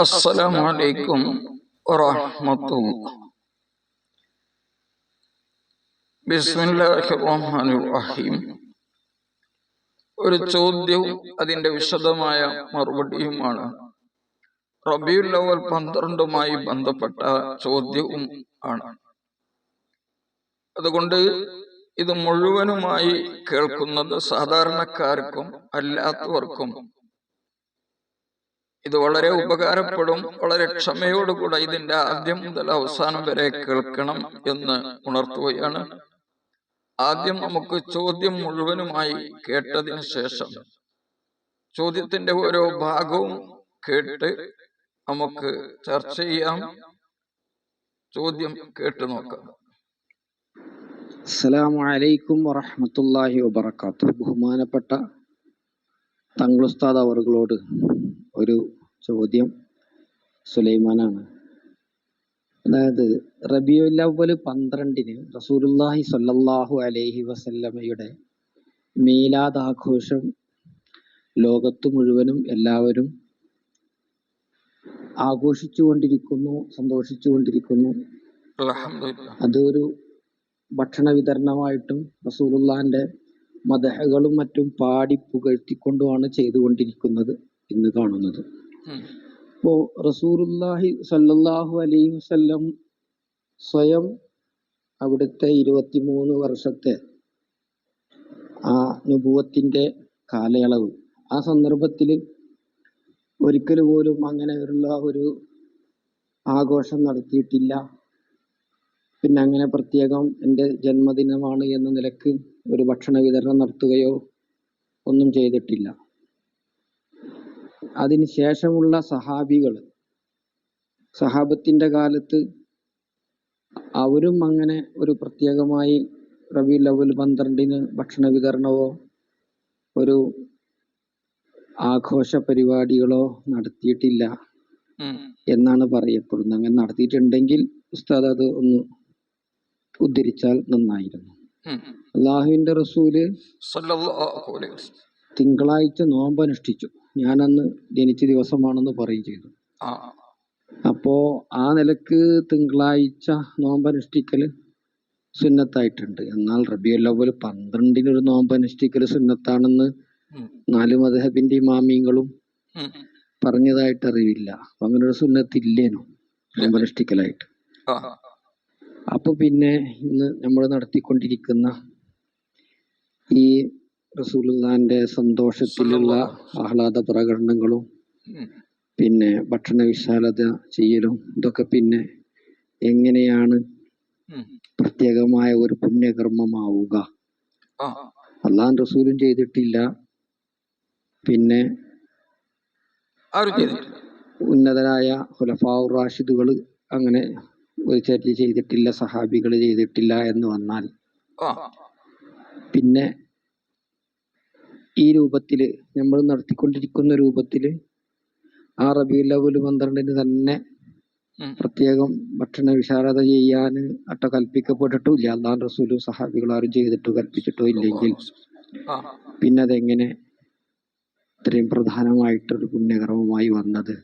അസ്സലാമു അലൈക്കും വറഹ്മത്തുള്ളാഹി. ബിസ്മില്ലാഹിർ റഹ്മാനിർ റഹീം. ഒരു ചോദ്യവും അതിന്റെ വിശദമായ മറുപടിയുമാണ് റബീഉൽ അവ്വൽ 12 ബന്ധപ്പെട്ട ചോദ്യവും ആണ്. അതുകൊണ്ട് ഇത് മുഴുവനുമായി കേൾക്കുന്നത് സാധാരണക്കാർക്കും അല്ലാത്തവർക്കും ഇത് വളരെ ഉപകാരപ്പെടും. വളരെ ക്ഷമയോടുകൂടെ ഇതിന്റെ ആദ്യം മുതൽ അവസാനം വരെ കേൾക്കണം എന്ന് ഉണർത്തുകയാണ്. ആദ്യം നമുക്ക് ചോദ്യം മുഴുവനുമായി കേട്ടതിന് ശേഷം ചോദ്യത്തിന്റെ ഓരോ ഭാഗവും കേട്ട് നമുക്ക് ചർച്ച ചെയ്യാം. ചോദ്യം കേട്ടു നോക്കാം. അസ്സലാമു അലൈക്കും വറഹ്മത്തുള്ളാഹി വബറകാതുഹു. ബഹുമാനപ്പെട്ട തങ്ങൾ ഉസ്താദ് അവറുകളോട് ഒരു ചോദ്യം. സുലൈമാനാണ്. അതായത് റബീഉൽ അവ്വൽ 12 റസൂലുള്ളാഹി സ്വല്ലല്ലാഹു അലൈഹി വസല്ലമയുടെ മീലാദ് ആഘോഷം ലോകത്ത് മുഴുവനും എല്ലാവരും ആഘോഷിച്ചുകൊണ്ടിരിക്കുന്നു, സന്തോഷിച്ചുകൊണ്ടിരിക്കുന്നു. അതൊരു ഭക്ഷണ വിതരണമായിട്ടും റസൂലുള്ളാഹിന്റെ മദഹുകളും മറ്റും പാടി പുകഴ്ത്തിക്കൊണ്ടുമാണ് ചെയ്തുകൊണ്ടിരിക്കുന്നത് ഇന്ന് കാണുന്നത്. അപ്പോ റസൂലുള്ളാഹി സ്വല്ലല്ലാഹു അലൈഹി വസല്ലം സ്വയം അവിടുത്തെ 23 വർഷത്തെ ആ നുബുവത്തിന്റെ കാലയളവ്, ആ സന്ദർഭത്തിൽ ഒരിക്കൽ പോലും അങ്ങനെയുള്ള ഒരു ആഘോഷം നടത്തിയിട്ടില്ല. പിന്നെ അങ്ങനെ പ്രത്യേകം എൻ്റെ ജന്മദിനമാണ് എന്ന നിലക്ക് ഒരു ഭക്ഷണ വിതരണം നടത്തുകയോ ഒന്നും ചെയ്തിട്ടില്ല. അതിന് ശേഷമുള്ള സഹാബത്തിന്റെ കാലത്ത് അവരും അങ്ങനെ ഒരു പ്രത്യേകമായി റബീഉൽ അവ്വൽ 12 ഭക്ഷണ വിതരണമോ ഒരു ആഘോഷ പരിപാടികളോ നടത്തിയിട്ടില്ല എന്നാണ് പറയപ്പെടുന്നത്. അങ്ങനെ നടത്തിയിട്ടുണ്ടെങ്കിൽ ഉസ്താദ് അത് ഒന്ന് ഉദ്ധരിച്ചാൽ നന്നായിരുന്നു. അള്ളാഹുവിന്റെ റസൂല് തിങ്കളാഴ്ച നോമ്പ് അനുഷ്ഠിച്ചു. ഞാനന്ന് ജനിച്ച ദിവസമാണെന്ന് പറയുകയും ചെയ്തു. അപ്പോ ആ നിലക്ക് തിങ്കളാഴ്ച നോമ്പ് അനുഷ്ഠിക്കൽ സുന്നത്തായിട്ടുണ്ട്. എന്നാൽ റബീഉൽ അവ്വൽ 12 ഒരു നോമ്പ് അനുഷ്ഠിക്കൽ സുന്നത്താണെന്ന് 4 മദ്ഹബിന്റെ ഇമാമിയങ്ങളും പറഞ്ഞതായിട്ട് അറിവില്ല. അപ്പൊ അങ്ങനെ ഒരു സുന്നത്തില്ലേനോ നോമ്പ് അനുഷ്ഠിക്കലായിട്ട്. അപ്പൊ പിന്നെ ഇന്ന് നമ്മൾ നടത്തിക്കൊണ്ടിരിക്കുന്ന ഈ റസൂലുള്ളാഹിന്റെ സന്തോഷത്തിലുള്ള ആഹ്ലാദ പ്രകടനങ്ങളും പിന്നെ ഭക്ഷണ വിശാലത ചെയ്യലും ഇതൊക്കെ പിന്നെ എങ്ങനെയാണ് പ്രത്യേകമായ ഒരു പുണ്യകർമ്മമാവുക? അള്ളാഹും റസൂലും ചെയ്തിട്ടില്ല, പിന്നെ ഉന്നതരായ ഖുലഫാഉർ റാഷിദുകൾ അങ്ങനെ ഒരു ചര്യ ചെയ്തിട്ടില്ല, സഹാബികൾ ചെയ്തിട്ടില്ല എന്ന് വന്നാൽ പിന്നെ ഈ രൂപത്തില് നമ്മൾ നടത്തിക്കൊണ്ടിരിക്കുന്ന രൂപത്തില് ആ റബീഉൽ അവ്വൽ 12 തന്നെ പ്രത്യേകം ഭക്ഷണ വിശാലത ചെയ്യാൻ കൽപ്പിക്കപ്പെട്ടിട്ടില്ല. അള്ളാഹു റസൂലും സഹാബികൾ ആരും ചെയ്തിട്ടോ കൽപ്പിച്ചിട്ടോ ഇല്ലെങ്കിൽ പിന്നെ അതെങ്ങനെ ഇത്രയും പ്രധാനമായിട്ടൊരു പുണ്യകർമ്മമായി വന്നത്?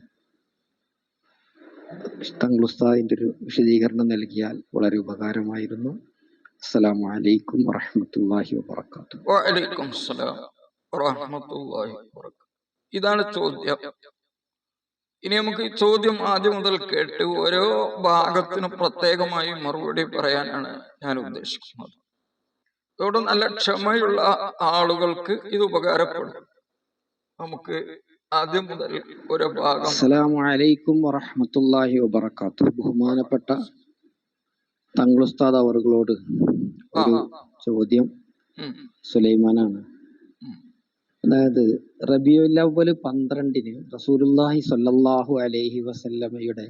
തങ്ങൾ ഉസ്താദിന്റെ ഒരു വിശദീകരണം നൽകിയാൽ വളരെ ഉപകാരമായിരുന്നു. അസ്സലാമു അലൈക്കും വറഹ്മത്തുള്ളാഹി വബറകാതുഹു. വഅലൈക്കും അസ്സലാം വറഹ്മത്തുള്ളാഹി വബറകാതുഹു. ഇതാണ് ചോദ്യം. ഇനി നമുക്ക് ഈ ചോദ്യം ആദ്യം മുതൽ കേട്ട് ഓരോ ഭാഗത്തിനും പ്രത്യേകമായി മറുപടി പറയാനാണ് ഞാൻ ഉദ്ദേശിക്കുന്നത്. അതോടെ നല്ല ക്ഷമയുള്ള ആളുകൾക്ക് ഇത് ഉപകാരപ്പെടും. നമുക്ക് ആദ്യം മുതൽ ഒരു ഭാഗം. അസ്സലാമു അലൈക്കും വറഹ്മത്തുള്ളാഹി വബറകാതുഹു. ബഹുമാനപ്പെട്ട തങ്ങൾ ഉസ്താദ് അവറുകളോട് ഒരു ചോദ്യം. സുലൈമാനാണ്. അതായത് റബീഉൽ അവ്വൽ 12 റസൂലുള്ളാഹി സ്വല്ലല്ലാഹു അലൈഹി വസല്ലമയുടെ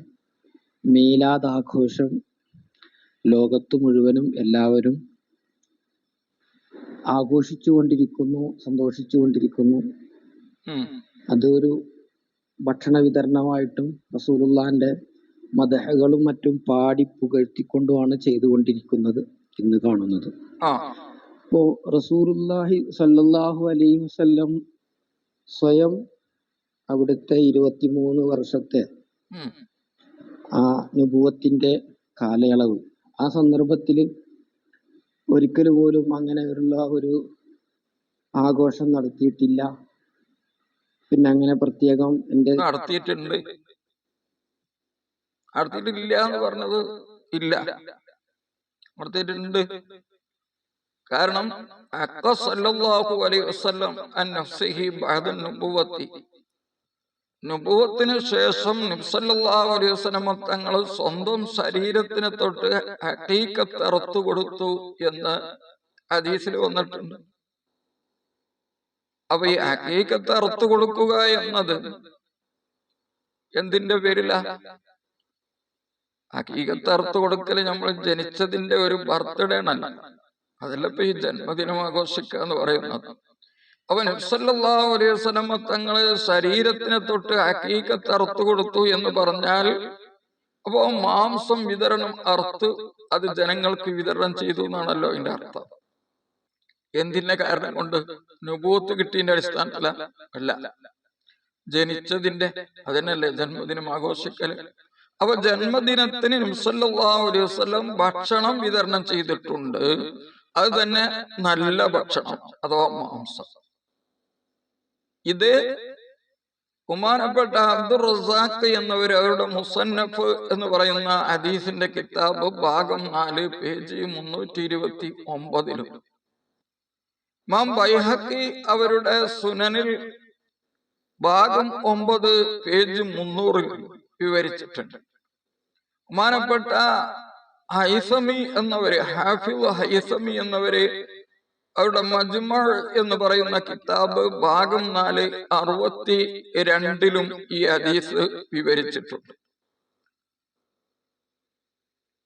മീലാദ് ആഘോഷം ലോകത്ത് മുഴുവനും എല്ലാവരും ആഘോഷിച്ചുകൊണ്ടിരിക്കുന്നു, സന്തോഷിച്ചുകൊണ്ടിരിക്കുന്നു. അതൊരു ഭക്ഷണ വിതരണമായിട്ടും റസൂലുള്ളാഹിന്റെ മദഹുകളും മറ്റും പാടി പുകഴ്ത്തിക്കൊണ്ടുമാണ് ചെയ്തുകൊണ്ടിരിക്കുന്നത് ഇന്ന് കാണുന്നത്. അപ്പോ റസൂലുള്ളാഹി സ്വല്ലല്ലാഹു അലൈഹി വസല്ലം സ്വയം അവിടുത്തെ 23 വർഷത്തെ ഉം. ആ നുബുവത്തിന്റെ കാലയളവ്, ആ സന്ദർഭത്തിൽ ഒരിക്കൽ പോലും അങ്ങനെയുള്ള ഒരു ആഘോഷം നടത്തിയിട്ടില്ല. പിന്നെ അങ്ങനെ പ്രത്യേകം നടത്തിയിട്ടുണ്ട്. നടത്തിയിട്ടില്ല എന്ന് പറഞ്ഞത് ഇല്ല, നടത്തിയിട്ടുണ്ട്. കാരണം സല്ലല്ലാഹു അലൈഹി വസല്ലം അൻ നഫ്സിഹി ബഅദ നുബുവത്തി, നുബുവത്തിന് ശേഷം നബി സല്ലല്ലാഹു അലൈഹി വസല്ലം തങ്ങൾ സ്വന്തം ശരീരത്തിനെ തൊട്ട് ഹഖീഖത്ത് അറുത്തു കൊടുത്തു എന്ന് ഹദീസിൽ വന്നിട്ടുണ്ട്. അപ്പൊ ഈ ഹഖീഖത്ത് അറുത്തു കൊടുക്കുക എന്നത് എന്തിന്റെ പേരിലാ? ഹഖീഖത്ത് അറുത്തു കൊടുക്കല് നമ്മൾ ജനിച്ചതിന്റെ ഒരു ബർത്ത്ഡേ ആണല്ല, അതല്ല ഇപ്പൊ ഈ ജന്മദിനം ആഘോഷിക്കുക എന്ന് പറയുന്നത്. അപ്പൊ നബി സല്ലല്ലാഹു അലൈഹി വസല്ലം തങ്ങള് ശരീരത്തിനെ തൊട്ട് ഹഖീഖത്ത് അറുത്തു കൊടുത്തു എന്ന് പറഞ്ഞാൽ അപ്പോ മാംസം വിതരണം അറുത്ത് അത് ജനങ്ങൾക്ക് വിതരണം ചെയ്തു എന്നാണല്ലോ അതിന്റെ അർത്ഥം. എന്തിന്റെ കാരണം കൊണ്ട്? നുബൂവത്ത് കിട്ടിയതിന്റെ അടിസ്ഥാനത്തില അല്ല, ജനിച്ചതിന്റെ. അതിനല്ലേ ജന്മദിനം ആഘോഷിക്കല്. അപ്പൊ ജന്മദിനത്തിന് നബി സല്ലല്ലാഹു അലൈഹി വസല്ലം ഭക്ഷണം വിതരണം ചെയ്തിട്ടുണ്ട്. അത് തന്നെ നല്ല ഭക്ഷണം അഥവാ മാംസം. ഇത് ബഹുമാനപ്പെട്ട അബ്ദുർ റസാഖ് എന്നവർ അവരുടെ മുസന്നഫ് എന്ന് പറയുന്ന ഹദീസിന്റെ കിതാബ് ഭാഗം 4 പേജ് 329 ഇമാം ബൈഹഖി അവരുടെ സുനനിൽ ഭാഗം 9 പേജ് 300 വിവരിച്ചിട്ടുണ്ട്. ബഹുമാനപ്പെട്ട ഹൈസമി എന്നവര്, ഹാഫിദ് ഹൈസമി എന്നവര് അവരുടെ മജ്മഅ് എന്ന് പറയുന്ന കിതാബ് ഭാഗം 4 62 ഈ ഹദീസ് വിവരിച്ചിട്ടുണ്ട്.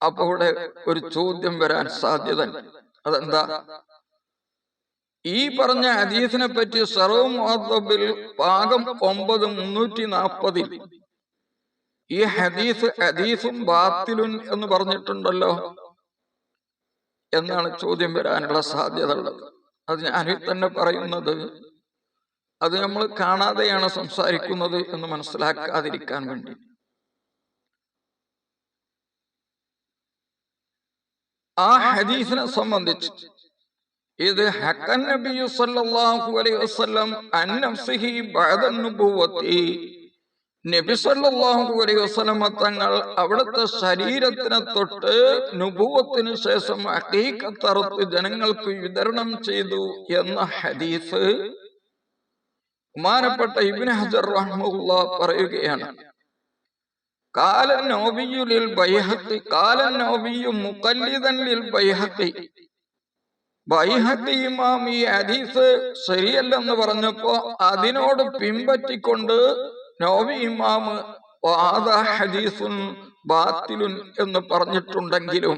അപ്പൊ ഇവിടെ ഒരു ചോദ്യം വരാൻ സാധ്യതയുണ്ട്. അതെന്താ? ഈ പറഞ്ഞ ഹദീസിനെ പറ്റി ശറഹ് മുഅദ്ദബിൽ ഭാഗം 9 340 ഈ ഹദീസും ബാത്തിലുൻ എന്ന് പറഞ്ഞിട്ടുണ്ടല്ലോ എന്നാണ് ചോദ്യം വരാനുള്ള സാധ്യത ഉള്ളത്. അത് ഞാനിൽ തന്നെ പറയുന്നത്, അത് നമ്മൾ കാണാതെയാണ് സംസാരിക്കുന്നത് എന്ന് മനസ്സിലാക്കാതിരിക്കാൻ വേണ്ടി. ആ ഹദീസിനെ സംബന്ധിച്ച് ഇത് ഹഖൻ നബിയു സല്ലല്ലാഹു അലൈഹി വസല്ലം അൻ നഫ്സിഹി ബഅദ നുബുവത്തി, നബി സല്ലല്ലാഹു അലൈഹി വസല്ലം തങ്ങൾ അവിടുത്തെ ശരീരത്തിനെ തൊട്ട് നുബുവത്തിന് ശേഷം ഹഖീഖത്ത് അറുത്ത് ജനങ്ങൾക്ക് വിതരണം ചെയ്തു എന്ന ഹദീസ് ബഹുമാനപ്പെട്ട ഇബ്നു ഹജർ റഹിമഹുല്ലാഹ് പറയുകയാണ്. ഖാല നവവിയ്യു ലിൽ ബൈഹഖി, ഖാല നവവിയ്യു മുഖല്ലിദൻ ലിൽ ബൈഹഖി, ബൈഹഖി ഇമാം ഈ ഹദീസ് ശരിയല്ലെന്ന് പറഞ്ഞപ്പോ അതിനോട് പിൻപറ്റിക്കൊണ്ട് നവവി ഇമാം ഹാദാ ഹദീസുൻ ബാത്തിലുൻ എന്ന് പറഞ്ഞിട്ടുണ്ടെങ്കിലും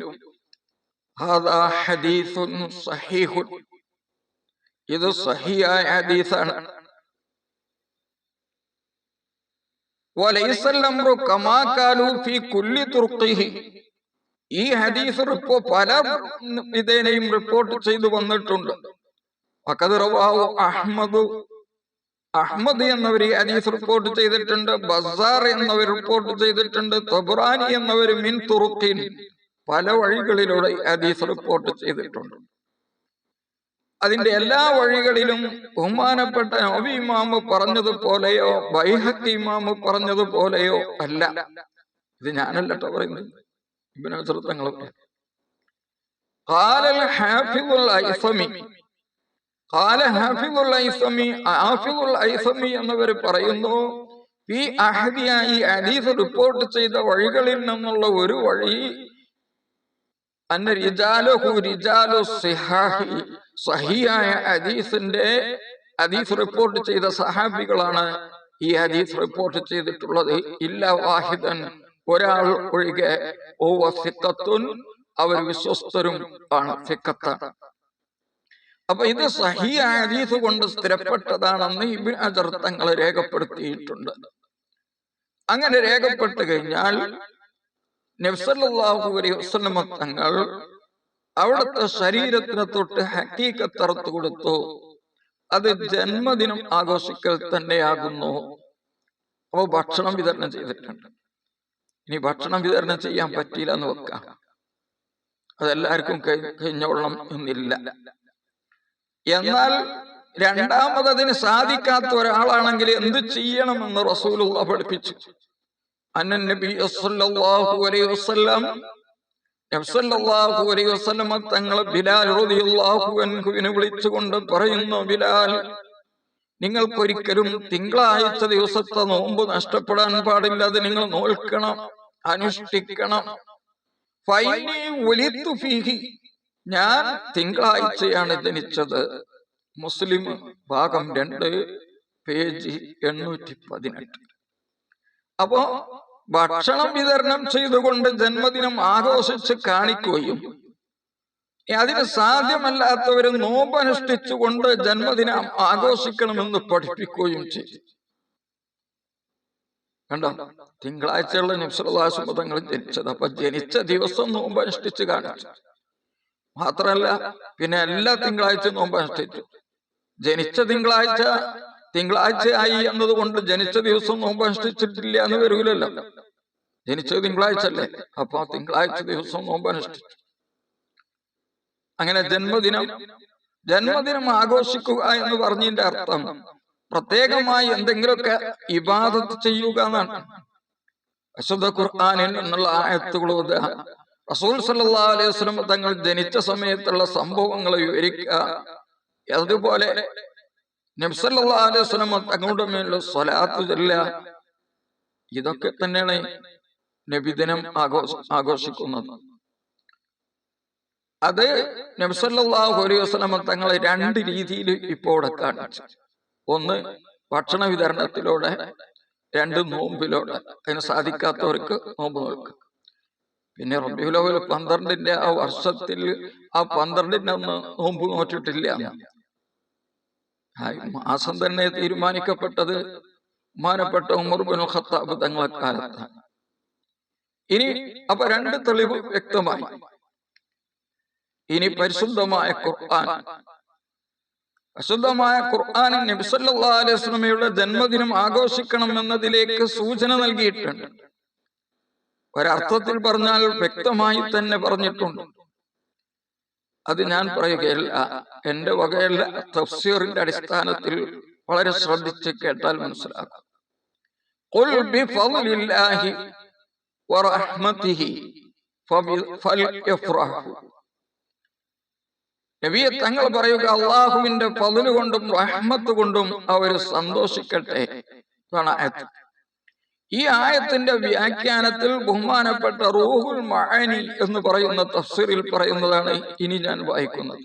ഹാദാ ഹദീസുൻ സഹീഹുൻ, ഇത് സഹിയായ ഹദീസാണ്. വലൈസൽ അംറു കമാ ഖാലു ഫീ കുല്ലി തുർഖിഹി, ഈ ഹദീസ് പല വിധേനയും റിപ്പോർട്ട് ചെയ്തു വന്നിട്ടുണ്ട്. വഖദ് റവാഹു അഹ്മദ് എന്നവർ ഈ ഹദീസ് റിപ്പോർട്ട് ചെയ്തിട്ടുണ്ട്, ബസാർ എന്നവർ റിപ്പോർട്ട് ചെയ്തിട്ടുണ്ട്, തബ്റാനി എന്നവർ മിൻ തുറുഖിൻ, പല വഴികളിലൂടെ ഈ ഹദീസ് റിപ്പോർട്ട് ചെയ്തിട്ടുണ്ട്. അതിന്റെ എല്ലാ വഴികളിലും ബഹുമാനപ്പെട്ട നവവി ഇമാം പറഞ്ഞതുപോലെയോ ബൈഹഖി ഇമാം പറഞ്ഞതുപോലെയോ അല്ല. ഇത് ഞാനല്ലട്ടോ പറയുന്നത്, ഇബ്നു ഹജർ തങ്ങളൊക്കെ. ഖാലൽ ഹാഫിദുൽ ഐസമി, ഖാല ഹാഫിദുൽ ഐസമി, ഹാഫിദുൽ ഐസമി എന്നവർ പറയുന്നു, ഈ അഹദിയായി ഹദീസ് റിപ്പോർട്ട് ചെയ്ത വഴികളിൽ നിന്നുള്ള ഒരു വഴി അന്ന റിജാലുഹു റിജാലു സിഹാഹി, സഹിയായ ഹദീസ് റിപ്പോർട്ട് ചെയ്ത സഹാബികളാണ് ഈ ഹദീസ് റിപ്പോർട്ട് ചെയ്തിട്ടുള്ളത്. ഇല്ല വാഹിദൻ, ഒരാൾ ഒഴികെ, ഓവ സിഖത്തുൻ, അവർ വിശ്വസ്തരും ആണ്, സിഖത്താണ്. അപ്പൊ ഇത് സഹിയായ ഹദീസ് കൊണ്ട് സ്ഥിരപ്പെട്ടതാണെന്ന് ഇബ്നു ഹജർ തങ്ങൾ രേഖപ്പെടുത്തിയിട്ടുണ്ട്. അങ്ങനെ രേഖപ്പെട്ടു കഴിഞ്ഞാൽ നബി സല്ലല്ലാഹു അലൈഹി വസല്ലം തങ്ങൾ അവിടുത്തെ ശരീരത്തിനെ തൊട്ട് ഹഖീഖത്ത് അറുത്തു കൊടുത്തു. അത് ജന്മദിനം ആഘോഷിക്കൽ തന്നെയാകുന്നു. അപ്പൊ ഭക്ഷണം വിതരണം ചെയ്തിട്ടുണ്ട്. ഇനി ഭക്ഷണം വിതരണം ചെയ്യാൻ പറ്റിയില്ല എന്ന് വെക്കാം, അതെല്ലാവർക്കും കഴിഞ്ഞോളണം എന്നില്ല. എന്നാൽ രണ്ടാമത് അതിന് സാധിക്കാത്ത ഒരാളാണെങ്കിൽ എന്ത് ചെയ്യണമെന്ന് റസൂലുള്ള പഠിപ്പിച്ചു. അന്നൻ നബി സല്ലല്ലാഹു അലൈഹി വസല്ലം തങ്ങൾ ബിലാൽ റളിയല്ലാഹു അൻഹുവിനെ വിളിച്ചുകൊണ്ട് പറയുന്നു, ബിലാൽ, നിങ്ങൾക്കൊരിക്കലും തിങ്കളാഴ്ച ദിവസത്തെ നോമ്പ് നഷ്ടപ്പെടാൻ പാടില്ല. അത് നിങ്ങൾ നോൽക്കണം, അനുഷ്ഠിക്കണം. ഫൈനി വലിത്തു ഫീഹി, ഞാൻ തിങ്കളാഴ്ചയാണ് ജനിച്ചത്. മുസ്ലിം ഭാഗം 2 പേജ് 818. അപ്പോ ഭക്ഷണം വിതരണം ചെയ്തുകൊണ്ട് ജന്മദിനം ആഘോഷിച്ച് കാണിക്കുകയും അതിന് സാധ്യമല്ലാത്തവര് നോമ്പ് അനുഷ്ഠിച്ചുകൊണ്ട് ജന്മദിനം ആഘോഷിക്കണമെന്ന് പഠിപ്പിക്കുകയും ചെയ്തു. കണ്ടോ, തിങ്കളാഴ്ചയുള്ള നബി സല്ലല്ലാഹു അലൈഹി വസല്ലം തങ്ങൾ ജനിച്ചത്. അപ്പൊ ജനിച്ച ദിവസം നോമ്പ് അനുഷ്ഠിച്ച് കാണിച്ചു. മാത്രല്ല പിന്നെ എല്ലാ തിങ്കളാഴ്ച നോമ്പ് അനുഷ്ഠിച്ചു. ജനിച്ച തിങ്കളാഴ്ചയായി എന്നതുകൊണ്ട് ജനിച്ച ദിവസം നോമ്പ് അനുഷ്ഠിച്ചിട്ടില്ല എന്ന് വരൂലല്ലോ. ജനിച്ചത് തിങ്കളാഴ്ച അല്ലേ, അപ്പൊ തിങ്കളാഴ്ച ദിവസം നോമ്പ് അനുഷ്ഠിച്ചു. അങ്ങനെ ജന്മദിനം ആഘോഷിക്കുക എന്ന് പറഞ്ഞതിന്റെ അർത്ഥം പ്രത്യേകമായി എന്തെങ്കിലുമൊക്കെ ഇബാദത്ത് ചെയ്യുക എന്നാണ്. വിശുദ്ധ ഖുർആനിൽ നിന്നുള്ള ആയത്തുകൾ ഓതുക, റസൂൽ സല്ലല്ലാഹു അലൈഹി വസല്ലം തങ്ങൾ ജനിച്ച സമയത്തുള്ള സംഭവങ്ങൾ വിവരിക്കുക, അതുപോലെ നബി സല്ലല്ലാഹു അലൈഹി വസല്ലം തങ്ങളുടെ മേലുള്ള സ്വലാത്ത് ചൊല്ലുക. ഇതൊക്കെ തന്നെയാണ് നബിദിനം ആഘോഷിക്കുന്നത്. അത് നബി സല്ലല്ലാഹു അലൈഹി വസല്ലം തങ്ങളെ 2 രീതിയിൽ ഇപ്പോൾ കാണിച്ചു. ഒന്ന് ഭക്ഷണ വിതരണത്തിലൂടെ, 2 നോമ്പിലൂടെ. അതിന് സാധിക്കാത്തവർക്ക് നോമ്പ് നോൽക്കുക. പിന്നെ റബീഉൽ അവ്വൽ 12ന്റെ ആ വർഷത്തിൽ ആ 12ന്റെ അന്ന് നോമ്പ് നോറ്റിട്ടില്ല. മാസം തന്നെ തീരുമാനിക്കപ്പെട്ടത് ബഹുമാനപ്പെട്ട ഉമർ ഇബ്നുൽ ഖത്താബ് തങ്ങളെ കാലത്താണ്. ഇനി അപ്പൊ 2 തെളിവ് വ്യക്തമായി. ഇനി പരിശുദ്ധമായ ഖുർആൻ നബി സല്ലല്ലാഹു അലൈഹി വസല്ലമയുടെ ജന്മദിനം ആഘോഷിക്കണം എന്നതിലേക്ക് സൂചന നൽകിയിട്ടുണ്ട്. ഒരർത്ഥത്തിൽ പറഞ്ഞാൽ വ്യക്തമായി തന്നെ പറഞ്ഞിട്ടുണ്ട്. അത് ഞാൻ പറയുകയല്ല, എന്റെ വകയല്ല, തഫ്സീറിന്റെ അടിസ്ഥാനത്തിൽ വളരെ ശ്രദ്ധിച്ച് കേട്ടാൽ മനസ്സിലാക്കും. ഖുൽ ബിഫളില്ലാഹി വറഹ്മതിഹി ഫൽയഫ്റഹു. നബിയെ തങ്ങൾ പറയുക, അള്ളാഹുവിന്റെ ഫള് കൊണ്ടും റഹ്മത്ത് കൊണ്ടും അവർ സന്തോഷിക്കട്ടെ. ഈ ആയത്തിന്റെ വ്യാഖ്യാനത്തിൽ ബഹുമാനപ്പെട്ട റൂഹുൽ മഅനി എന്ന് പറയുന്ന തഫ്സീറിൽ പറയുന്നതാണ് ഇനി ഞാൻ വായിക്കുന്നത്.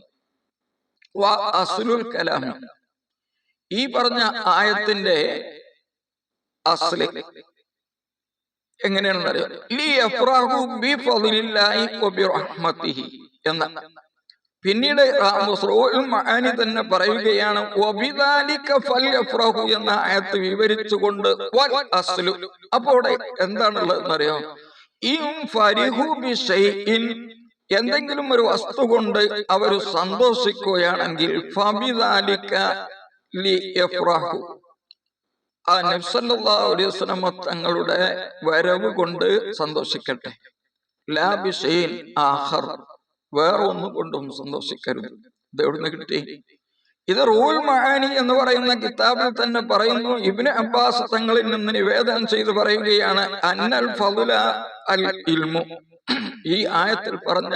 അസ്ലുൽ കലാം, ഈ പറഞ്ഞ ആയത്തിന്റെ അസ്ല് എങ്ങനെയാണെന്ന് അറിയാം. ലിയഫ്റഹു ബിഫളില്ലാഹി വബിറഹ്മതിഹി എന്ന. പിന്നീട് റൂഹുൽ മഅനി തന്നെ പറയുകയാണ് വബിദാലിക ഫൽയഫ്റഹു എന്ന ആയത്ത് വിവരിച്ചുകൊണ്ട് വൽ അസ്ലു. അപ്പോൾ എന്താണുള്ളതെന്ന് അറിയാം. ഇൻ ഫരിഹു ബിശൈഇൻ, എന്തെങ്കിലും ഒരു വസ്തു കൊണ്ട് അവർ സന്തോഷിക്കുകയാണെങ്കിൽ ഫബിദാലിക ലിയഫ്റഹു, ആ നബി സല്ലല്ലാഹു അലൈഹി വസല്ലം തങ്ങളുടെ വരവ് കൊണ്ട് സന്തോഷിക്കട്ടെ. ലാ ബിശൈഇൻ ആഖർ, വേറെ ഒന്നും കൊണ്ടും സന്തോഷിക്കരുത്. ഇത് എവിടുന്ന് കിട്ടി? ഇത് റൂഹുൽ മഅനി എന്ന് പറയുന്ന കിതാബിൽ തന്നെ പറയുന്നു. ഇബ്നു അബ്ബാസ് തങ്ങളിൽ നിന്ന് നിവേദനം ചെയ്ത് പറയുകയാണ്, അന്നൽ ഫളുല അൽ ഇൽമു. ഈ ആയത്തിൽ പറഞ്ഞ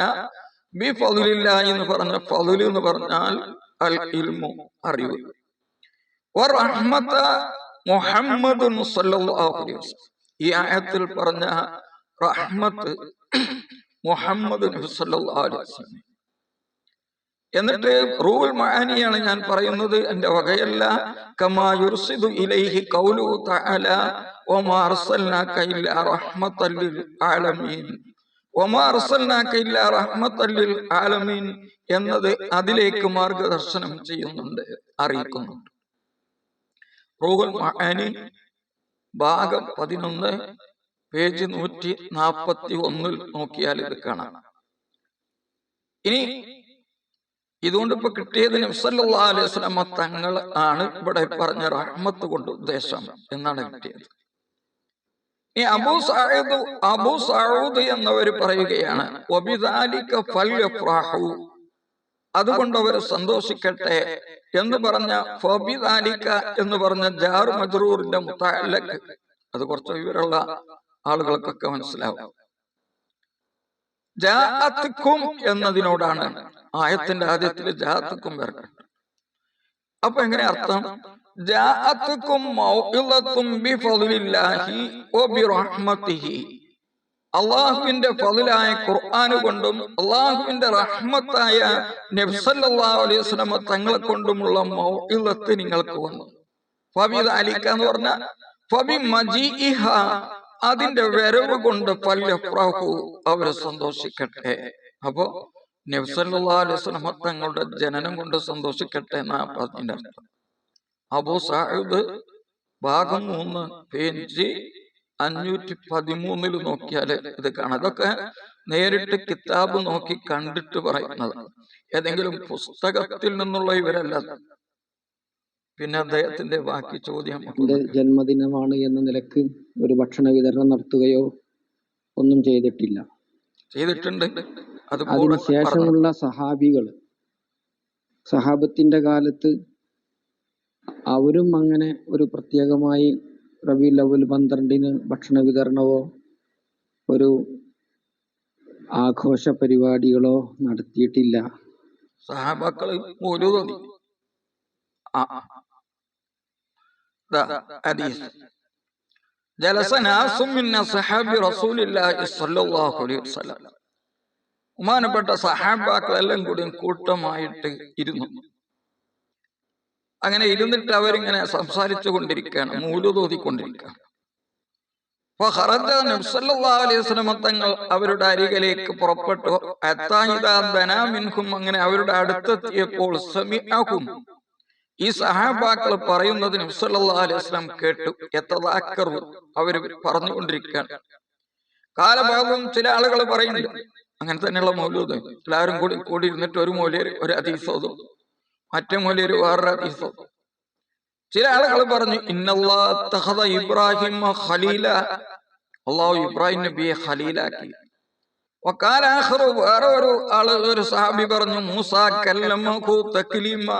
ബി ഫളുലില്ലാഹി എന്ന് പറഞ്ഞ ഫളുൽ എന്ന് പറഞ്ഞാൽ അൽ ഇൽമു, അറിവ്. വറഹ്മത മുഹമ്മദുൻ സല്ലല്ലാഹു അലൈഹി വസല്ലം, ഈ ആയത്തിൽ പറഞ്ഞ റഹ്മത്ത് മുഹമ്മദ് നബി സല്ലല്ലാഹു അലൈഹി വസല്ലം. എന്നിട്ട് റൂഹുൽ മഅനിയാണ് ഞാൻ പറയുന്നത്, എന്റെ വകയല്ല. കമാ യുർസിദു ഇലൈഹി ഖൗലുഹു തആല വമാ അർസൽനാക ഇല്ലാ റഹ്മത്തൽ ലിൽ ആലമീൻ, വമാ അർസൽനാക ഇല്ലാ റഹ്മത്തൽ ലിൽ ആലമീൻ എന്നത് അതിലേക്ക് മാർഗദർശനം ചെയ്യുന്നുണ്ട്, അറിയിക്കുന്നുണ്ട്. റൂഹുൽ മഅനി ഭാഗം 11 പേജ് 141 നോക്കിയാൽ ഇത് കാണാം. ഇനി ഇതുകൊണ്ട് ഇപ്പൊ കിട്ടിയത് നബി സല്ലല്ലാഹു അലൈഹി വസല്ലം തങ്ങൾ ആണ് ഇവിടെ പറഞ്ഞ റഹ്മത്ത് കൊണ്ട് ഉദ്ദേശം എന്നാണ് കിട്ടിയത്. ഈ അബൂ സഊദ് എന്നവർ പറയുകയാണ് വബിദാലിക ഫൽയഫ്റഹു, അതുകൊണ്ട് അവർ സന്തോഷിക്കട്ടെ എന്ന് പറഞ്ഞ ഫബിദാലിക എന്ന് പറഞ്ഞ ജാർ മജ്റൂറിന്റെ മുതഅല്ലഖ്, അത് കുറച്ച് വിവരമുള്ള ആളുകൾക്കൊക്കെ മനസ്സിലാവും. ജാഅത്കും എന്നതിനോടാണ് ആയത്തിന്റെ ആദ്യത്തിൽ ജാഅത്കും വരുന്നത്. അപ്പൊ എങ്ങനെ അർത്ഥം? ജാഅത്കും മൗഇളത്തും ബിഫളില്ലാഹി വബിറഹ്മതിഹി, അള്ളാഹുവിന്റെ ഫളിലായ ഖുർആൻ കൊണ്ടും അള്ളാഹുവിന്റെ റഹ്മത്തായ നബി സല്ലല്ലാഹു അലൈഹി വസല്ലം തങ്ങളെ കൊണ്ടുമുള്ള മൗഇളത്ത് നിങ്ങൾക്ക് വന്നു. ഫബിദാലിക എന്ന് പറഞ്ഞ ഫബിമജീഇഹ, അതിന്റെ വരവ് കൊണ്ട് ഫൽയഫ്റഹു, അവർ സന്തോഷിക്കട്ടെ. അപ്പോ നബി സല്ലല്ലാഹു അലൈഹി വസല്ലം തങ്ങളുടെ ജനനം കൊണ്ട് സന്തോഷിക്കട്ടെ എന്നാ പറഞ്ഞതിന്റെ അർത്ഥം. അബൂ സഈദ് ഭാഗം 3 പേജ് 513 നോക്കിയാല് ഇത് കാണാം. അതൊക്കെ നേരിട്ട് കിതാബ് നോക്കി കണ്ടിട്ട് പറയുന്നത്, ഏതെങ്കിലും പുസ്തകത്തിൽ നിന്നുള്ള ഇവരല്ല. പിന്നെ അദ്ദേഹത്തിന്റെ ബാക്കി ചോദ്യം, ജന്മദിനമാണ് എന്ന നിലക്ക് ഒരു ഭക്ഷണ വിതരണം നടത്തുകയോ ഒന്നും ചെയ്തിട്ടില്ല. ചെയ്തിട്ടുണ്ട്. അതിനുശേഷമുള്ള സഹാബത്തിന്റെ കാലത്ത് അവരും അങ്ങനെ ഒരു പ്രത്യേകമായി റബീഉൽ അവ്വൽ 12 ഭക്ഷണ വിതരണമോ ഒരു ആഘോഷ പരിപാടികളോ നടത്തിയിട്ടില്ല. സഹാബാക്കള് മൗലൂദ് ഓതി. ജലസ നാസും മിൻ അസ്ഹാബി റസൂലില്ലാഹി സ്വല്ലല്ലാഹു അലൈഹി വസല്ലം, ബഹുമാനപ്പെട്ട സഹാബാക്കളെല്ലാം കൂടി കൂട്ടമായിട്ട് ഇരുന്നു. അങ്ങനെ ഇരുന്നിട്ട് അവരിങ്ങനെ സംസാരിച്ചു കൊണ്ടിരിക്കുകയാണ്, മൗലൂദ് ഓതിക്കൊണ്ടിരിക്കുകയാണ്. നബി സല്ലല്ലാഹു അലൈഹി വസല്ലം തങ്ങൾ അവരുടെ അരികിലേക്ക് പുറപ്പെട്ടു. അങ്ങനെ അവരുടെ അടുത്തെത്തിയപ്പോൾ സമിഅഹും, ഈ സഹാബാക്കൾ പറയുന്നത് നബി സല്ലല്ലാഹു അലൈഹി വസല്ലം കേട്ടു. യതദാക്കറു, അവർ പറഞ്ഞുകൊണ്ടിരിക്കുകയാണ്. കാലഭാഗം ചില ആളുകൾ പറയുന്നുണ്ട്, അങ്ങനെ തന്നെയുള്ള മൗലൂദ് എല്ലാവരും കൂടി ഇരുന്നിട്ട് ഒരു മൗലവി ഒരു ഹദീസ് ഓതും, മറ്റേ മൗലവി വേറൊരു ഹദീസ് ഓതും. ചില ആളുകൾ പറഞ്ഞു ഇന്നല്ലാഹ തഖദ ഇബ്രാഹിം ഖലീല, അല്ലാഹു ഇബ്രാഹിം നബിയെ ഖലീലാക്കി. വഖാല ആഖിറു, വേറെ ഒരു സഹാബി പറഞ്ഞു മൂസ കല്ലമഹു തക്ലീമ,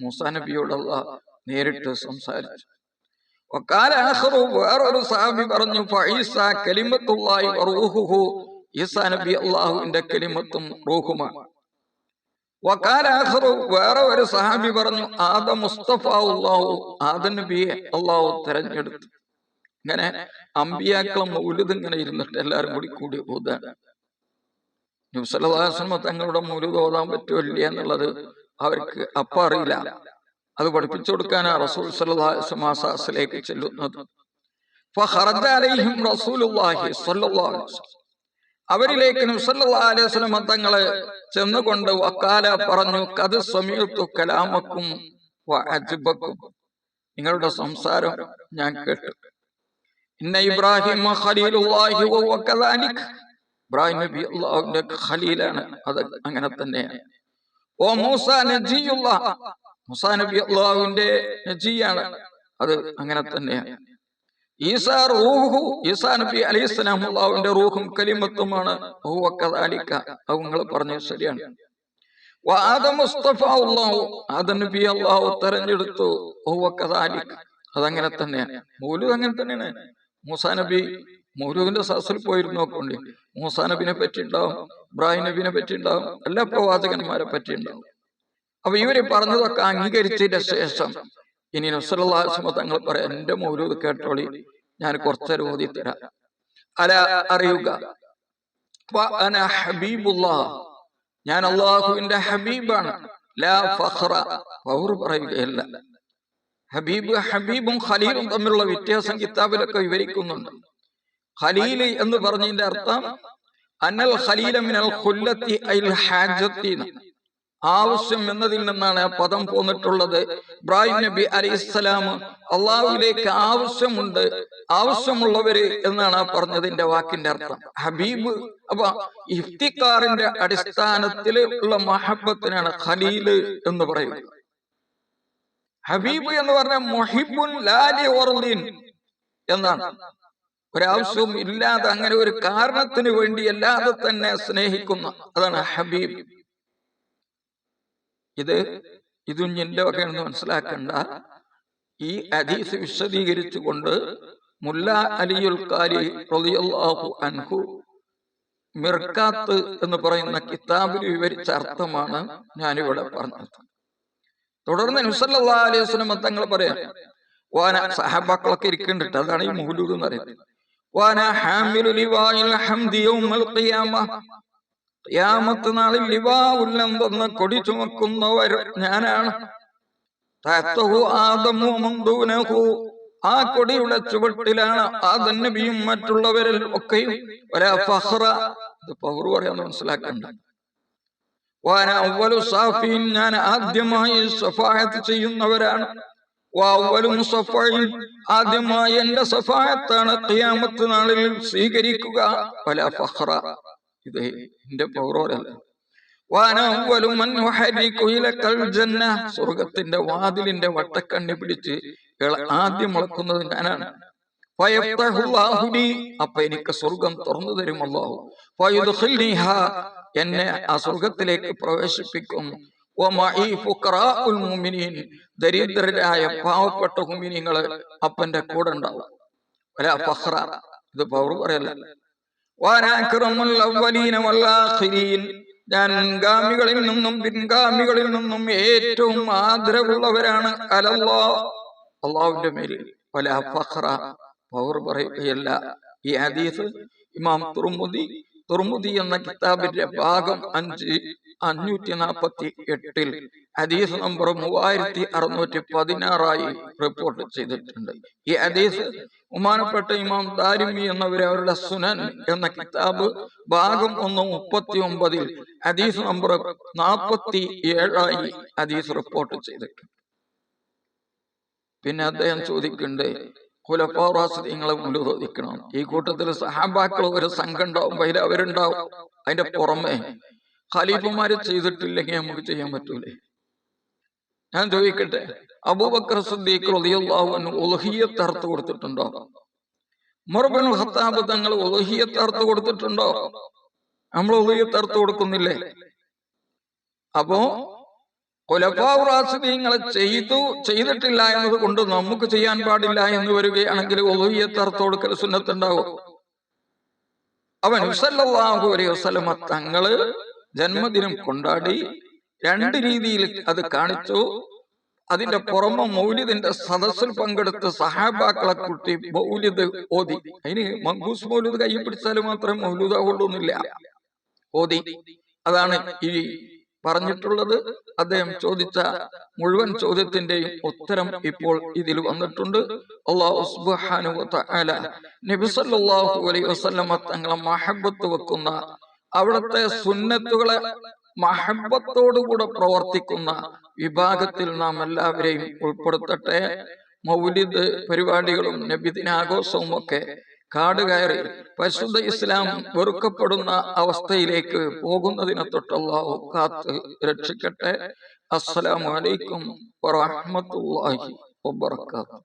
മൂസാ നബിയോട് അല്ലാഹു നേരിട്ട് സംസാരിച്ചു. വഖാല ആഖിറു, വേറെ ഒരു സഹാബി പറഞ്ഞു ഫഈസ കലിമത്തുല്ലാഹി വറൂഹുഹു, ഈസാ നബി അല്ലാഹുവിന്റെ കലിമത്തും റൂഹുമാണ്. വഖാല ആഖിറു, വേറെ ഒരു സഹാബി പറഞ്ഞു ആദം മുസ്തഫാഉല്ലാഹു, ആദം നബിയെ അല്ലാഹു തെരഞ്ഞെടുത്തു. ഇങ്ങനെ അമ്പിയാക്കളും മൗലിദ് ഇങ്ങനെ ഇരുന്നിട്ട് എല്ലാവരും കൂടി ഓതാണ്. നബി സല്ലല്ലാഹു അലൈഹി വസല്ലം തങ്ങളുടെ മൗലിദ് ഓതാൻ പറ്റുമോ ഇല്ല എന്നുള്ളത് അവർക്ക് അപ്പം അറിയില്ല. അത് പഠിപ്പിച്ചു കൊടുക്കാനാ റസൂൽ സല്ലല്ലാഹു അലൈഹി വസല്ലം ചെല്ലുന്നത്. ഫഖറജ അലൈഹിം റസൂലുള്ളാഹി സ്വല്ലല്ലാഹു അലൈഹി വസല്ലം, അവരിലേക്ക് നബി സല്ലല്ലാഹു അലൈഹി വസല്ലം തങ്ങളെ ചെന്നുകൊണ്ട് വക്കാല പറഞ്ഞു ഖദ് സമീഅതു കലാമക്കും വഅജ്ബക്കും, നിങ്ങളുടെ സംസാരം ഞാൻ കേട്ടു. ഇന്ന ഇബ്രാഹിം ഖലീലുള്ളാഹി വഹുവ കദാലിക്, ഇബ്രാഹിം നബി അല്ലാഹുവിന്റെ ഖലീലാണ്, അത് അങ്ങനെ തന്നെയാണ്. ഓ മൂസ നജിയുല്ലാഹ്, മൂസാ നബി അല്ലാഹുവിന്റെ നജിയാണ്, അത് അങ്ങനെ തന്നെയാണ്. ഈസാ റൂഹു, ഈസാ നബി അലൈഹിസ്സലാം അല്ലാഹുവിന്റെ റൂഹും കലിമത്തുമാണ്. ഹുവ കദാലിക, അത് നിങ്ങൾ പറഞ്ഞത് ശരിയാണ്. വആദം മുസ്തഫാഉല്ലാഹു, ആദം നബി അല്ലാഹു തെരഞ്ഞെടുത്തു. ഹുവ കദാലിക, അതങ്ങനെ തന്നെയാണ്. മൗലൂദ് അങ്ങനെ തന്നെയാണ്. മൂസാ നബി മൗലൂദിന്റെ സദസ്സിൽ പോയിരുന്നു നോക്കണ്ടേ, മൂസാ നബിനെ പറ്റി ഉണ്ടാവും, ഇബ്രാഹിം നബിനെ പറ്റി ഉണ്ടാവും, എല്ലാ പ്രവാചകന്മാരെ പറ്റി ഉണ്ടാവും. അപ്പൊ ഇവര് പറഞ്ഞതൊക്കെ അംഗീകരിച്ചതിന്റെ ശേഷം ഇനി നബി സല്ലല്ലാഹു അലൈഹി വസല്ലം തങ്ങൾ പറയാം, എന്റെ മൗലൂദ് കേട്ടോളി, ഞാൻ കുറച്ചേരം ഓതി തരാം. അല അറിയുക, വഅന ഹബീബുല്ലാഹ്, ഞാൻ അല്ലാഹുവിന്റെ ഹബീബാണ്. ലാ ഫഖറ, ഫഖർ പറയുകയല്ല. ഹബീബും ഖലീലും തമ്മിലുള്ള വ്യത്യാസം കിതാബിലൊക്കെ വിവരിക്കുന്നുണ്ട്. ഖലീൽ എന്ന് പറഞ്ഞതിന്റെ അർത്ഥം അന്നൽ ഖലീല മിനൽ ഖുല്ലത്തി അൽ ഹാജത്തി, ആവശ്യം എന്നതിൽ നിന്നാണ് ആ പദം പോന്നിട്ടുള്ളത്. ഇബ്രാഹിം നബി അലൈഹിസ്സലാം അള്ളാഹുവിലേക്ക് ആവശ്യമുണ്ട്, ആവശ്യമുള്ളവര് എന്നാണ് ആ പറഞ്ഞതിന്റെ വാക്കിന്റെ അർത്ഥം. ഹബീബ്, അപ്പൊ ഇഫ്തിഖാറിന്റെ അടിസ്ഥാനത്തിൽ ഉള്ള മഹബത്തിനാണ് ഖലീല് എന്ന് പറയുന്നത്. ഹബീബ് എന്ന് പറഞ്ഞ മുഹിബ്ബുൻ ലാ ലിവർദിൻ എന്നാണ്. ഒരാവശ്യവും ഇല്ലാതെ അങ്ങനെ ഒരു കാരണത്തിന് വേണ്ടി അല്ലാതെ തന്നെ സ്നേഹിക്കുന്ന, അതാണ് ഹബീബ്. ഇതും എന്റെ വകയാണെന്ന് മനസ്സിലാക്കണ്ട. ഈ ഹദീസ് വിശദീകരിച്ചുകൊണ്ട് മുല്ല അലിയുൽ ഖാരി റളിയല്ലാഹു അൻഹു മിർക്കാത്ത് എന്ന് പറയുന്ന കിതാബിൽ വിവരിച്ച അർത്ഥമാണ് ഞാനിവിടെ പറഞ്ഞത്. തുടർന്ന് നബി സല്ലല്ലാഹു അലൈഹി വസല്ലം തങ്ങൾ പറയാം, വാന സഹാബാക്കളൊക്കെ ഇരിക്കുന്നുണ്ട്, അതാണ് ഈ മൗലൂദ് എന്ന് പറയുന്നത്. വാന ഹാമിലു ലിവാഇൽ ഹംദി യൗമൽ ഖിയാമ, ഖിയാമത്ത് നാളിൽ ലിവാഉൽ ഹംദ് എന്ന കൊടി ചുമക്കുന്നവർ ഞാനാണ്. തഹ്തഹു ആദമു വമൻ ദൂനഹു, ആ കൊടിയുടെ ചുവട്ടിലാണ് ആദം നബിയും മറ്റുള്ളവരിൽ ഒക്കെയും. വലാ ഫഖ്റ, ഇത് പൗർ പറയാന്ന് മനസ്സിലാക്കണ്ട. വാന അവ്വലു സാഫീൻ, ഞാൻ ആദ്യമായി ശഫാഅത്ത് ചെയ്യുന്നവരാണ്. വഅവ്വലു മുസഫഈൻ, ആദ്യമായി എന്റെ ശഫാഅത്താണ് ഖിയാമത്ത് നാളിൽ സ്വീകരിക്കുക. വലാ ഫഖ്റ, ഇത് എന്റെ പൗർ പറയല്ല. വാന അവ്വലു മൻ യുഹരികു ഇലക്കൽ ജന്ന, സ്വർഗ്ഗത്തിന്റെ വാതിലിന്റെ വട്ടക്കണ്ണി പിടിച്ച് ആദ്യം മുളക്കുന്നത് ഞാനാണ്. ഫയഫ്തഹുല്ലാഹു ലി, അപ്പൊ എനിക്ക് സ്വർഗം തുറന്നു തരും അല്ലാഹു. ഫയുദ്ഖിൽനിഹാ, എന്നെ ആ സ്വർഗത്തിലേക്ക് പ്രവേശിപ്പിക്കും. വമഈ ഫുഖറാഉൽ മുഅ്മിനീൻ, ദരിദ്രരായ പാവപ്പെട്ട മുഅ്മിനീങ്ങൾ അപ്പന്റെ കൂടെ ഉണ്ടാവും. വലാ ഫഖ്റ, ഇത് പൗർ പറയല്ല. വാന അക്റമുൽ അവ്വലീന വൽ ആഖിരീൻ, ഞാൻ മുൻഗാമികളിൽ നിന്നും പിൻഗാമികളിൽ നിന്നും ഏറ്റവും ആദരവുള്ളവരാണ്. അലല്ലാഹ്, അള്ളാഹുവിന്റെ മേലിൽ. വലാ ഫഖ്റ, പൗർ പറയുകയല്ല. ഈ ഹദീസ് ഇമാം തുർമുദി എന്ന കിതാബിന്റെ ഭാഗം 548 ഹദീസ് നമ്പർ 3616 റിപ്പോർട്ട് ചെയ്തിട്ടുണ്ട്. ഈ ഹദീസ് ബഹുമാനപ്പെട്ട ഇമാം ദാരിമി എന്നവര് അവരുടെ സുനൻ എന്ന കിതാബ് ഭാഗം 139 ഹദീസ് നമ്പർ 47 ഹദീസ് റിപ്പോർട്ട് ചെയ്തിട്ടുണ്ട്. പിന്നെ അദ്ദേഹം ചോദിക്കുന്നുണ്ട്, ഖുലഫാ റാഷിദീങ്ങളെ മുഴുവദിക്കണം. ഈ കൂട്ടത്തിൽ സഹാബാക്കൾ ഒരു സംഘം ഉണ്ടാവും, അതിൽ അവരുണ്ടാവും. അതിന്റെ പുറമെ ഖലീഫമാര് ചെയ്തിട്ടില്ലെങ്കിൽ നമുക്ക് ചെയ്യാൻ പറ്റൂലേ? ഞാൻ ചോദിക്കട്ടെ, അബൂബക്കർ സിദ്ദീഖ് റളിയല്ലാഹു അൻഹു ഉളുഹിയ്യത്ത് അർത്ഥം കൊടുത്തിട്ടുണ്ടോ? ഉമർ ഇബ്നുൽ ഖത്താബ് തങ്ങൾ ഉളുഹിയ്യത്ത് അർത്ഥം കൊടുത്തിട്ടുണ്ടോ? നമ്മൾ ഉളുഹിയ്യത്ത് അർത്ഥം കൊടുക്കുന്നില്ലേ? അപ്പോ ഖുലഫാ റാഷിദീങ്ങളെ ചെയ്തിട്ടില്ല എന്നത് കൊണ്ട് നമുക്ക് ചെയ്യാൻ പാടില്ല എന്ന് വരികയാണെങ്കിൽ ഉളുഹിയ്യത്ത് അർത്ഥം കൊടുക്കൽ സുന്നത്തുണ്ടാവും. അവൻ സല്ലല്ലാഹു അലൈഹി വസല്ലമ തങ്ങള് ജന്മദിനം കൊണ്ടാടി, രണ്ട് രീതിയിൽ അത് കാണിച്ചു. അതിന്റെ പുറമെ മൗലിദിന്റെ സദസ്സിൽ പങ്കെടുത്ത് സഹാബാക്കളെ കൂട്ടി മൗലിദ് ഓതി. അതിന് മങ്കൂസ് മൗലിദ് കൈ പിടിച്ചാൽ മാത്രമേ മൗലൂദ് ആവുള്ളൂന്നില്ല, ഓതി. അതാണ് ഈ പറഞ്ഞിട്ടുള്ളത്. അദ്ദേഹം ചോദിച്ച മുഴുവൻ ചോദ്യത്തിന്റെയും ഉത്തരം ഇപ്പോൾ ഇതിൽ വന്നിട്ടുണ്ട്. അല്ലാഹു സുബ്ഹാനഹു വ തആല നബി സല്ലല്ലാഹു അലൈഹി വസല്ലമ തങ്ങളെ മഹബ്ബത്ത് വെക്കുന്ന, അവിടുത്തെ സുന്നത്തുകളെ മഹബ്ബത്തോടുകൂടെ പ്രവർത്തിക്കുന്ന വിഭാഗത്തിൽ നാം എല്ലാവരെയും ഉൾപ്പെടുത്തട്ടെ. മൗലിദ് പരിപാടികളും നബിദിനാഘോഷവും ഒക്കെ കാട് കയറി പരിശുദ്ധ ഇസ്ലാം വെറുക്കപ്പെടുന്ന അവസ്ഥയിലേക്ക് പോകുന്നതിനെ തൊട്ട് അല്ലാഹു കാത്ത് രക്ഷിക്കട്ടെ. അസ്സലാമു അലൈക്കും വറഹ്മത്തുള്ളാഹി വബറകാതുഹു.